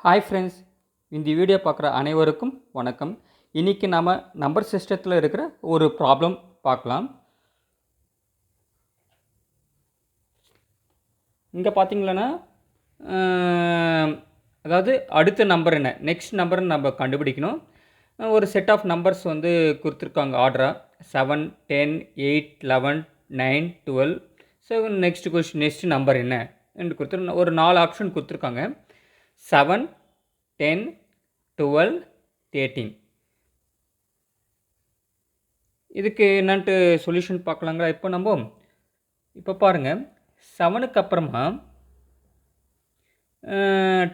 Hi friends, இந்த video பார்க்குற அனைவருக்கும் வணக்கம். இன்றைக்கி நாம் நம்பர் சிஸ்டத்தில் இருக்கிற ஒரு ப்ராப்ளம் பார்க்கலாம். இங்கே பார்த்தீங்களன்னா அதாவது அடுத்த நம்பர் என்ன, நெக்ஸ்ட் நம்பர்னு நம்ம கண்டுபிடிக்கணும். ஒரு செட் ஆஃப் நம்பர்ஸ் வந்து கொடுத்துருக்காங்க ஆர்டராக 7, 10, 8, 11, 9, 12. So next question, next number என்ன என்று கொடுத்துரு ஒரு 4 ஆப்ஷன் கொடுத்துருக்காங்க. 7, 10, 12, 13. இதுக்கு என்னன்ட்டு சொல்யூஷன் பார்க்கலாங்களா? இப்போ பாருங்கள், 7க்கு அப்புறமா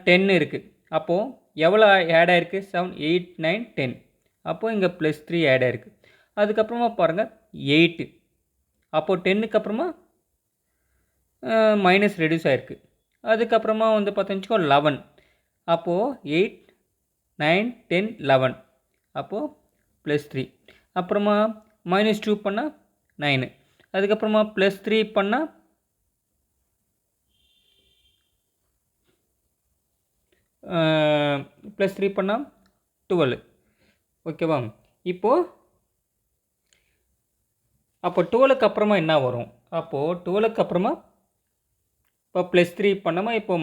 10 இருக்குது. அப்போது எவ்வளோ ஆட் ஆகிருக்கு? 7, 8, 9, 10. அப்போது இங்கே +3 ஆட் ஆகிருக்கு. அதுக்கப்புறமா பாருங்கள் 8. அப்போது 10க்கு அப்புறமா மைனஸ் ரெடியூஸ் ஆகிருக்கு. அதுக்கப்புறமா வந்து பார்த்தீங்கன்னா 11. அப்போது 8, 9, 10, 11. அப்போது +3. அப்புறமா -2 பண்ணால் 9. அதுக்கப்புறமா +3 பண்ணால் +3 பண்ணால் 12. ஓகேவா? அப்போ 12க்கு அப்புறமா என்ன வரும்? அப்போது 12க்கு அப்புறமா இப்போ +3 பண்ணாமல் இப்போ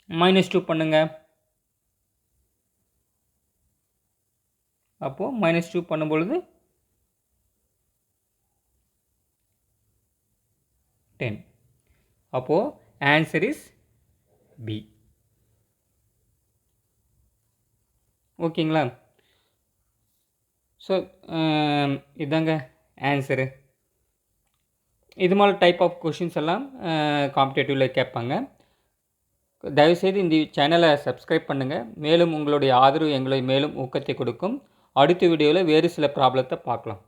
-2 பண்ணுங்க. அப்போது -2 பண்ணும்பொழுது 10. அப்போது ஆன்சர் இஸ் பி. ஓகேங்களா? ஸோ இதாங்க ஆன்சரு. இது மாதிரி டைப் ஆஃப் கொஷின்ஸ் எல்லாம் காம்படேட்டிவில் கேட்பாங்க. தயவுசெய்து இந்த சேனலை சப்ஸ்கிரைப் பண்ணுங்கள். மேலும் உங்களுடைய ஆதரவு எங்களை மேலும் ஊக்கத்தை கொடுக்கும். அடுத்த வீடியோவில் வேறு சில ப்ராப்ளத்தை பார்க்கலாம்.